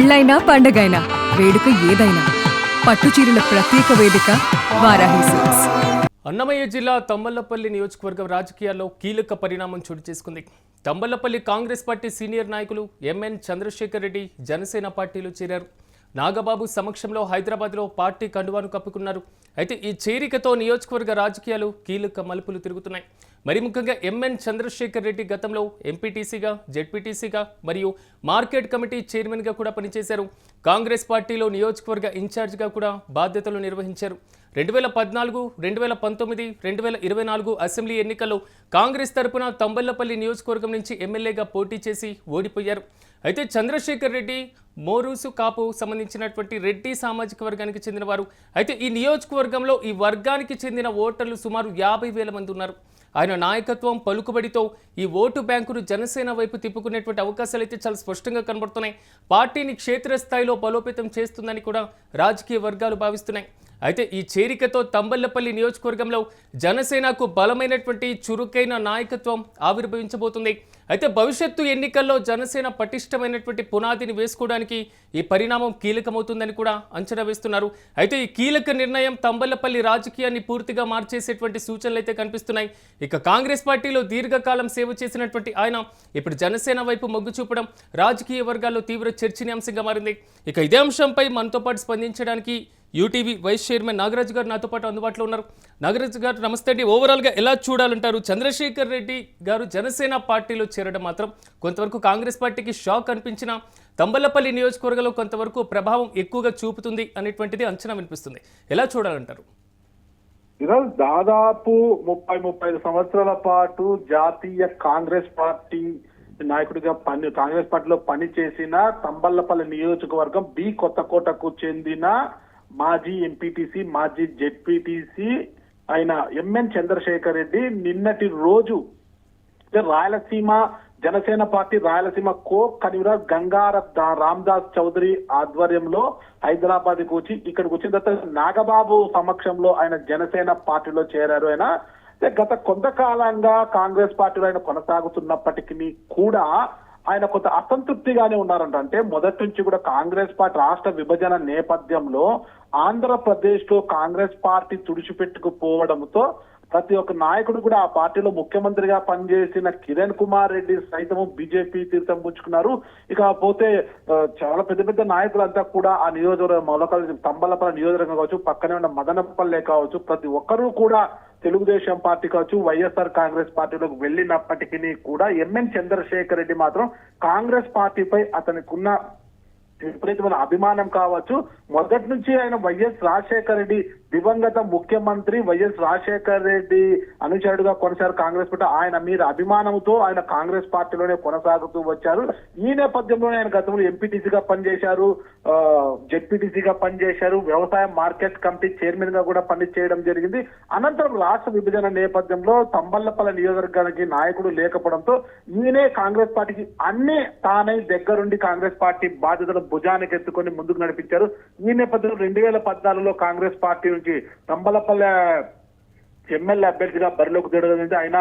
పెళ్ళైనా పండగైనా వేడుక ఏదైనా పట్టుచీరల ప్రత్యేక వేదిక వారాహి సిల్క్స్. అన్నమయ్య జిల్లా తంబళ్లపల్లి నియోజకవర్గం రాజకీయాల్లో కీలక పరిణామం చోటు చేసుకుంది. తంబళ్లపల్లి కాంగ్రెస్ పార్టీ సీనియర్ నాయకులు ఎంఎన్ చంద్రశేఖర్ రెడ్డి జనసేన పార్టీలో చేరారు. నాగబాబు సమక్షంలో హైదరాబాద్లో పార్టీ కండువాను కప్పుకున్నారు. అయితే ఈ చేరికతో నియోజకవర్గ రాజకీయాలు కీలక మలుపులు తిరుగుతున్నాయి. మరి ముఖ్యంగా ఎంఎన్ చంద్రశేఖర్ రెడ్డి గతంలో ఎంపీటీసీగా, జెడ్పీటీసీగా మరియు మార్కెట్ కమిటీ చైర్మన్గా కూడా పనిచేశారు. కాంగ్రెస్ పార్టీలో నియోజకవర్గ ఇన్ఛార్జిగా కూడా బాధ్యతలు నిర్వహించారు. 2014, 2019, 2024 అసెంబ్లీ ఎన్నికల్లో కాంగ్రెస్ తరపున తంబళ్లపల్లి నియోజకవర్గం నుంచి ఎమ్మెల్యేగా పోటీ చేసి ఓడిపోయారు. అయితే చంద్రశేఖర్ రెడ్డి మోరూసు కాపు సంబంధించినటువంటి రెడ్డి సామాజిక వర్గానికి చెందినవారు. అయితే ఈ నియోజకవర్గంలో ఈ వర్గానికి చెందిన ఓటర్లు సుమారు 50,000 మంది ఉన్నారు. ఆయన నాయకత్వం, పలుకుబడితో ఈ ఓటు బ్యాంకును జనసేన వైపు తిప్పుకునేటువంటి అవకాశాలు అయితే చాలా స్పష్టంగా కనబడుతున్నాయి. పార్టీని క్షేత్రస్థాయిలో బలోపేతం చేస్తుందని కూడా రాజకీయ వర్గాలు భావిస్తున్నాయి. అయితే ఈ చేరికతో తంబళ్లపల్లి నియోజకవర్గంలో జనసేనకు బలమైనటువంటి చురుకైన నాయకత్వం ఆవిర్భవించబోతుంది. అయితే భవిష్యత్తు ఎన్నికల్లో జనసేన పటిష్టమైనటువంటి పునాదిని వేసుకోవడానికి ఈ పరిణామం కీలకమవుతుందని కూడా అంచనా వేస్తున్నారు. అయితే ఈ కీలక నిర్ణయం తంబళ్లపల్లి రాజకీయాన్ని పూర్తిగా మార్చేసేటువంటి సూచనలు అయితే కనిపిస్తున్నాయి. ఇక కాంగ్రెస్ పార్టీలో దీర్ఘకాలం సేవ చేసినటువంటి ఆయన ఇప్పుడు జనసేన వైపు మొగ్గు చూపడం రాజకీయ వర్గాల్లో తీవ్ర చర్చనీయాంశంగా మారింది. ఇక ఇదే అంశంపై మనతో పాటు స్పందించడానికి యూటీవీ వైస్ చైర్మన్ నాగరాజు గారు నాతో పాటు అందుబాటులో ఉన్నారు. నాగరాజు గారు నమస్తే అండి. ఓవరాల్గా ఎలా చూడాలంటారు? చంద్రశేఖర్ రెడ్డి గారు జనసేన పార్టీలో చేరడం మాత్రం కొంతవరకు కాంగ్రెస్ పార్టీకి షాక్ అనిపించిన తంబళ్లపల్లి నియోజకవర్గంలో కొంతవరకు ప్రభావం ఎక్కువగా చూపుతుంది అనేటువంటిది అంచనా వినిపిస్తుంది. ఎలా చూడాలంటారు? ఈరోజు దాదాపు 30-35 సంవత్సరాల పాటు జాతీయ కాంగ్రెస్ పార్టీ నాయకుడిగా కాంగ్రెస్ పార్టీలో పనిచేసిన తంబళ్లపల్లి నియోజకవర్గం బి కొత్తకోటకు చెందిన మాజీ ఎంపీటీసీ, మాజీ జెడ్పీటీసీ అయిన ఎంఎన్ చంద్రశేఖర్ రెడ్డి నిన్నటి రోజు Rayalaseema Janasena party Rayalaseema co convener Gangara Ramadas Chowdary ఆధ్వర్యంలో హైదరాబాద్ కు వచ్చి ఇక్కడికి వచ్చిన తర్వాత నాగబాబు సమక్షంలో ఆయన జనసేన పార్టీలో చేరారు. ఆయన గత కొంతకాలంగా కాంగ్రెస్ పార్టీలో ఆయన కొనసాగుతున్నప్పటికీ కూడా ఆయన కొంత అసంతృప్తిగానే ఉన్నారంట. అంటే మొదటి నుంచి కూడా కాంగ్రెస్ పార్టీ రాష్ట్ర విభజన నేపథ్యంలో ఆంధ్రప్రదేశ్ లో కాంగ్రెస్ పార్టీ తుడిచిపెట్టుకుపోవడంతో ప్రతి ఒక్క నాయకుడు కూడా ఆ పార్టీలో ముఖ్యమంత్రిగా పనిచేసిన కిరణ్ కుమార్ రెడ్డి సైతము బీజేపీ తీర్థం పుచ్చుకున్నారు. ఇక పోతే చాలా పెద్ద పెద్ద నాయకులంతా కూడా ఆ నియోజకవర్గం మొలకలు తంబళ్లపల్లి నియోజకవర్గం కావచ్చు, పక్కనే ఉన్న మదనపల్లె కావచ్చు, ప్రతి ఒక్కరూ కూడా తెలుగుదేశం పార్టీ కావచ్చు, వైఎస్ఆర్ కాంగ్రెస్ పార్టీలోకి వెళ్ళినప్పటికీ కూడా ఎంఎన్ చంద్రశేఖర్ రెడ్డి మాత్రం కాంగ్రెస్ పార్టీపై అతనికి ఉన్న విపరీతమైన అభిమానం కావచ్చు. మొదటి నుంచి ఆయన వైఎస్ రాజశేఖర రెడ్డి దివంగత ముఖ్యమంత్రి వైఎస్ రాజశేఖర రెడ్డి అనుచరుడుగా కొనసాగారు కాంగ్రెస్ పార్టీ. ఆయన మీద అభిమానంతో ఆయన కాంగ్రెస్ పార్టీలోనే కొనసాగుతూ వచ్చారు. ఈ నేపథ్యంలోనే ఆయన గతంలో ఎంపీటీసీగా పనిచేశారు, జెడ్పీటీసీగా పనిచేశారు, వ్యవసాయ మార్కెట్ కమిటీ చైర్మన్ గా కూడా పనిచేయడం జరిగింది. అనంతరం రాష్ట్ర విభజన నేపథ్యంలో తంబళ్లపల్లి నియోజకవర్గానికి నాయకుడు లేకపోవడంతో ఈయనే కాంగ్రెస్ పార్టీకి అన్ని తానై దగ్గరుండి కాంగ్రెస్ పార్టీ బాధ్యతలు భుజానికి ఎత్తుకొని ముందుకు నడిపించారు. ఈ నేపథ్యంలో 2014లో కాంగ్రెస్ పార్టీ నుంచి తంబళ్లపల్లి ఎమ్మెల్యే అభ్యర్థిగా బరిలోకి దిగడం ఆయన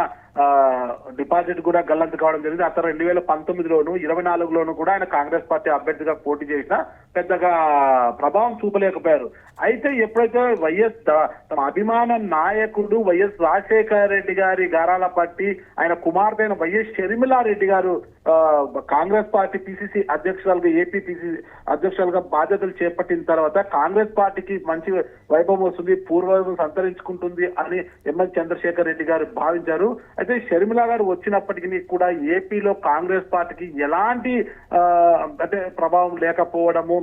డిపాజిట్ కూడా గల్లంతు కావడం జరిగింది. ఆ తర్వాత 2019లోను 24లోను కూడా ఆయన కాంగ్రెస్ పార్టీ అభ్యర్థిగా పోటీ చేసినా పెద్దగా ప్రభావం చూపలేకపోయారు. అయితే ఎప్పుడైతే తమ అభిమాన నాయకుడు వైఎస్ రాజశేఖర రెడ్డి గారి గారాల పట్టి ఆయన కుమార్తె అయిన వైఎస్ షర్మిలారెడ్డి గారు కాంగ్రెస్ పార్టీ పిసిసి అధ్యక్షురాలుగా, ఏపీ పిసిసి అధ్యక్షురాలుగా బాధ్యతలు చేపట్టిన తర్వాత కాంగ్రెస్ పార్టీకి మంచి వైభవం వస్తుంది, పూర్వవైభవం సంతరించుకుంటుంది అని ఎంఎన్ చంద్రశేఖర్ రెడ్డి గారు భావించారు. అయితే షర్మిల గారు వచ్చినప్పటికీ కూడా ఏపీలో కాంగ్రెస్ పార్టీకి ఎలాంటి అంటే ప్రభావం లేకపోవడము,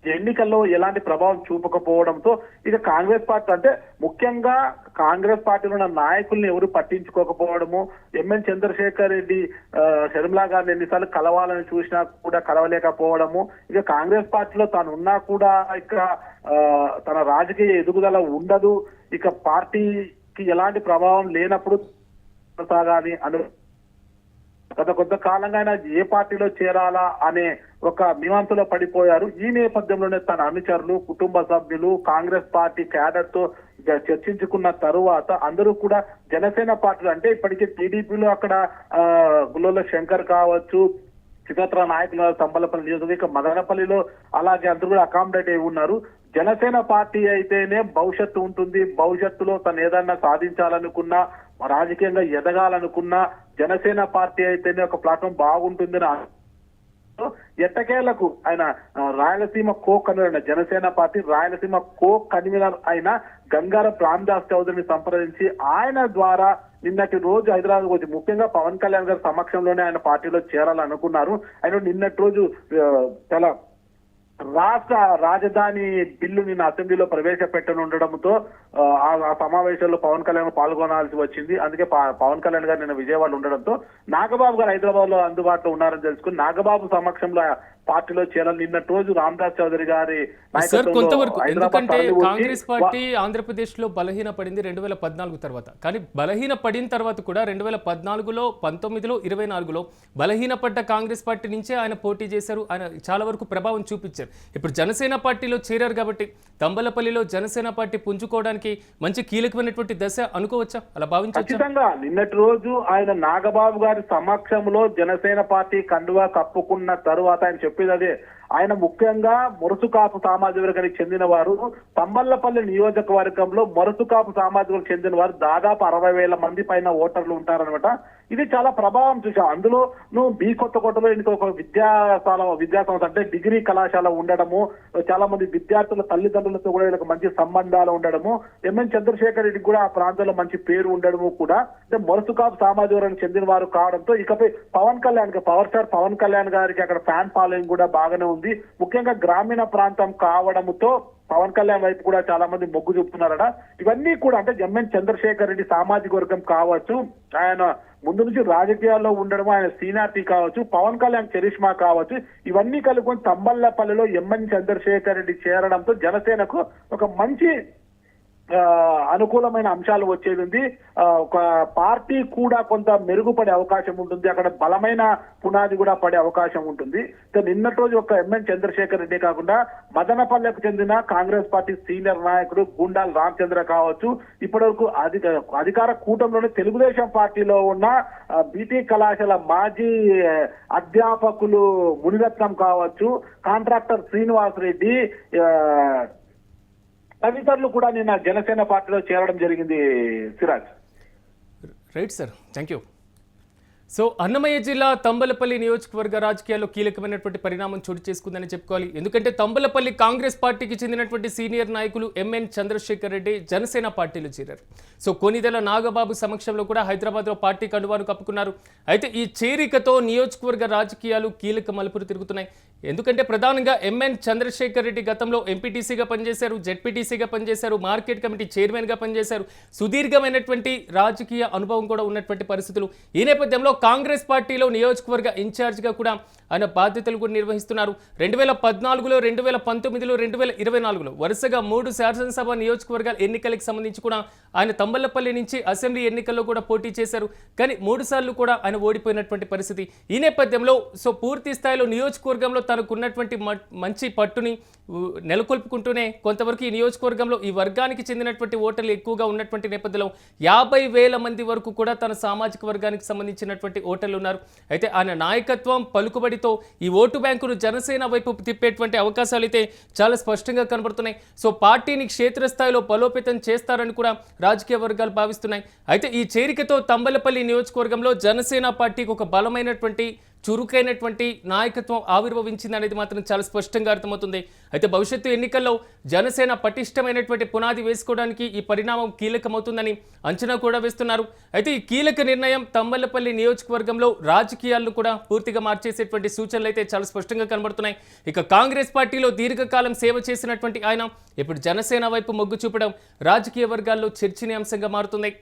ఎన్నికల్లో ఎలాంటి ప్రభావం చూపకపోవడంతో ఇక కాంగ్రెస్ పార్టీ అంటే ముఖ్యంగా కాంగ్రెస్ పార్టీలో ఉన్న నాయకుల్ని ఎవరు పట్టించుకోకపోవడము, ఎంఎన్ చంద్రశేఖర్ రెడ్డి షర్మిల గారిని ఎన్నిసార్లు కలవాలని చూసినా కూడా కలవలేకపోవడము, ఇక కాంగ్రెస్ పార్టీలో తాను ఉన్నా కూడా ఇక తన రాజకీయ ఎదుగుదల ఉండదు, ఇక పార్టీకి ఎలాంటి ప్రభావం లేనప్పుడు కొనసాగాలి అను గత కొంతకాలంగా ఆయన ఏ పార్టీలో చేరాలా అనే ఒక మీమాంసలో పడిపోయారు. ఈ నేపథ్యంలోనే తన అనుచరులు, కుటుంబ సభ్యులు, కాంగ్రెస్ పార్టీ క్యాడర్ తో చర్చించుకున్న తరువాత అందరూ కూడా జనసేన పార్టీలు అంటే ఇప్పటికే టీడీపీలో అక్కడ గుల్లోల శంకర్ కావచ్చు, చిత్రత్ర నాయకులు తంబలపల్లి నియోజకవర్గం మదనపల్లిలో అలాగే అందరూ కూడా అకామిడేట్ అయి ఉన్నారు. జనసేన పార్టీ అయితేనే భవిష్యత్తు ఉంటుంది, భవిష్యత్తులో తను ఏదన్నా సాధించాలనుకున్నా రాజకీయంగా ఎదగాలనుకున్నా జనసేన పార్టీ అయితేనే ఒక ప్లాట్ఫామ్ బాగుంటుందని ఎట్టకేలకు ఆయన Rayalaseema co convener Janasena party Rayalaseema co convener అయిన గంగారం రామదాస్ చౌదరిని సంప్రదించి ఆయన ద్వారా నిన్నటి రోజు హైదరాబాద్ వచ్చి ముఖ్యంగా పవన్ కళ్యాణ్ గారి సమక్షంలోనే ఆయన పార్టీలో చేరాలనుకున్నారు. ఆయన నిన్నటి రోజు చాలా రాష్ట్ర రాజధాని బిల్లు నిన్న అసెంబ్లీలో ప్రవేశపెట్టనుండడంతో ఆ సమావేశంలో పవన్ కళ్యాణ్ పాల్గొనాల్సి వచ్చింది. అందుకే పవన్ కళ్యాణ్ గారు నిన్న విజయవాడలో ఉండడంతో నాగబాబు గారు హైదరాబాద్ లో అందుబాటులో ఉన్నారని తెలుసుకుని నాగబాబు సమక్షంలో పార్టీలో చేరాలి. నిన్నటి రోజు రామదాస్ చౌదరి గారి సార్ కొంతవరకు, ఎందుకంటే కాంగ్రెస్ పార్టీ ఆంధ్రప్రదేశ్ లో బలహీన పడింది 2014 తర్వాత. కానీ బలహీన పడిన తర్వాత కూడా 2014లో 19లో 24లో బలహీన పడ్డ కాంగ్రెస్ పార్టీ నుంచే ఆయన పోటీ చేశారు. ఆయన చాలా వరకు ప్రభావం చూపించారు. ఇప్పుడు జనసేన పార్టీలో చేరారు కాబట్టి తంబలపల్లిలో జనసేన పార్టీ పుంజుకోవడానికి మంచి కీలకమైనటువంటి దశ అనుకోవచ్చా, అలా భావించవచ్చా? ఖచ్చితంగా నిన్నటి రోజు ఆయన నాగబాబు గారి సమక్షంలో జనసేన పార్టీ కండువా కప్పుకున్న తరువాత ఆయన చెప్పేది అదే. ఆయన ముఖ్యంగా మొరసుకాపు సామాజిక వర్గానికి చెందిన వారు. తంబళ్లపల్లి నియోజకవర్గంలో మొరసుకాపు సామాజిక వర్గానికి చెందిన వారు దాదాపు 60,000 మంది పైన ఓటర్లు ఉంటారనమాట. ఇది చాలా ప్రభావం చూసాం. అందులో బి కొత్తకోటలో ఇంకొక విద్యాసంస్థ అంటే డిగ్రీ కళాశాల ఉండడము, చాలా మంది విద్యార్థుల తల్లిదండ్రులతో కూడా వీళ్ళకి మంచి సంబంధాలు ఉండడము, ఎంఎన్ చంద్రశేఖర్ రెడ్డికి కూడా ఆ ప్రాంతంలో మంచి పేరు ఉండడము కూడా అంటే మొరసుకాపు సామాజిక వర్గానికి చెందిన వారు కావడంతో ఇకపై పవన్ కళ్యాణ్ పవర్ స్టార్ పవన్ కళ్యాణ్ గారికి అక్కడ ఫ్యాన్ ఫాలోయింగ్ కూడా బాగానే ఉంది. ముఖ్యంగా గ్రామీణ ప్రాంతం కావడంతో పవన్ కళ్యాణ్ వైపు కూడా చాలా మంది మొగ్గు చూపుతున్నారట. ఇవన్నీ కూడా అంటే ఎంఎన్ చంద్రశేఖర్ రెడ్డి సామాజిక వర్గం కావచ్చు, ఆయన ముందు నుంచి రాజకీయాల్లో ఉండడం, ఆయన సీనియారిటీ కావచ్చు, పవన్ కళ్యాణ్ చరిష్మా కావచ్చు, ఇవన్నీ కలుపుకొని తంబళ్లపల్లిలో ఎంఎన్ చంద్రశేఖర్ రెడ్డి చేరడంతో జనసేనకు ఒక మంచి అనుకూలమైన అంశాలు వచ్చేది ఉంది. ఒక పార్టీ కూడా కొంత మెరుగుపడే అవకాశం ఉంటుంది, అక్కడ బలమైన పునాది కూడా పడే అవకాశం ఉంటుంది. నిన్నటి రోజు ఒక ఎంఎన్ చంద్రశేఖర్ రెడ్డి కాకుండా మదనపల్లెకు చెందిన కాంగ్రెస్ పార్టీ సీనియర్ నాయకుడు గుండాల రామచంద్ర కావచ్చు, ఇప్పటివరకు అధికార కూటమిలోని తెలుగుదేశం పార్టీలో ఉన్న బీటీ కళాశాల మాజీ అధ్యాపకులు మునిరత్నం కావచ్చు, కాంట్రాక్టర్ శ్రీనివాస్ రెడ్డి తదితరులు కూడా నిన్న జనసేన పార్టీలో చేరడం జరిగింది. Siraj. Right sir, thank you. So Annamayya జిల్లా తంబలపల్లి నియోజకవర్గ రాజకీయాల్లో కీలకమైనటువంటి పరిణామం చోటు చేసుకుందని చెప్పుకోవాలి. ఎందుకంటే తంబలపల్లి కాంగ్రెస్ పార్టీకి చెందినటువంటి సీనియర్ నాయకులు ఎంఎన్ చంద్రశేఖర్ రెడ్డి జనసేన పార్టీలో చేరారు. సో కొనిదెల నాగబాబు సమక్షంలో కూడా హైదరాబాద్లో పార్టీ కండువాను కప్పుకున్నారు. అయితే ఈ చేరికతో నియోజకవర్గ రాజకీయాలు కీలక మలుపులు తిరుగుతున్నాయి. ఎందుకంటే ప్రధానంగా ఎంఎన్ చంద్రశేఖర్ రెడ్డి గతంలో ఎంపీటీసీగా పనిచేశారు, జెడ్పీటీసీగా పనిచేశారు, మార్కెట్ కమిటీ చైర్మన్గా పనిచేశారు. సుదీర్ఘమైనటువంటి రాజకీయ అనుభవం కూడా ఉన్నటువంటి పరిస్థితులు. ఈ నేపథ్యంలో కాంగ్రెస్ పార్టీలో నియోజకవర్గ ఇన్ఛార్జిగా కూడా ఆయన బాధ్యతలు కూడా నిర్వహిస్తున్నారు. 2014లో 2019లో 2024లో వరుసగా 3 శాసనసభ నియోజకవర్గాల ఎన్నికలకు సంబంధించి కూడా ఆయన తంబళ్లపల్లి నుంచి అసెంబ్లీ ఎన్నికల్లో కూడా పోటీ చేశారు. కానీ 3 సార్లు కూడా ఆయన ఓడిపోయినటువంటి పరిస్థితి. ఈ నేపథ్యంలో సో పూర్తి స్థాయిలో నియోజకవర్గంలో తనకున్నటువంటి మంచి పట్టుని నెలకొల్పుకుంటూనే కొంతవరకు ఈ నియోజకవర్గంలో ఈ వర్గానికి చెందినటువంటి ఓటర్లు ఎక్కువగా ఉన్నటువంటి నేపథ్యంలో 50,000 మంది వరకు కూడా తన సామాజిక వర్గానికి సంబంధించినటువంటి ఓటర్లు ఉన్నారు. అయితే ఆయన నాయకత్వం పలుకుబడితో ఈ ఓటు బ్యాంకును జనసేన వైపు తిప్పేటువంటి అవకాశాలు అయితే చాలా స్పష్టంగా కనబడుతున్నాయి. సో పార్టీని క్షేత్రస్థాయిలో బలోపేతం చేస్తారని కూడా రాజకీయ వర్గాలు భావిస్తున్నాయి. అయితే ఈ చేరికతో తంబలపల్లి నియోజకవర్గంలో జనసేన పార్టీకి ఒక బలమైనటువంటి చురుకైనటువంటి నాయకత్వం ఆవిర్భవించింది అనేది మాత్రం చాలా స్పష్టంగా అర్థమవుతుంది. అయితే భవిష్యత్తు ఎన్నికల్లో జనసేన పటిష్టమైనటువంటి పునాది వేసుకోవడానికి ఈ పరిణామం కీలకమవుతుందని అంచనా కూడా వేస్తున్నారు. అయితే ఈ కీలక నిర్ణయం తంబలపల్లి నియోజకవర్గంలో రాజకీయాలను కూడా పూర్తిగా మార్చేసేటువంటి సూచనలు అయితే చాలా స్పష్టంగా కనబడుతున్నాయి. ఇక కాంగ్రెస్ పార్టీలో దీర్ఘకాలం సేవ చేసినటువంటి ఆయన ఇప్పుడు జనసేన వైపు మొగ్గు చూపడం రాజకీయ వర్గాల్లో చర్చనీయాంశంగా మారుతుంది.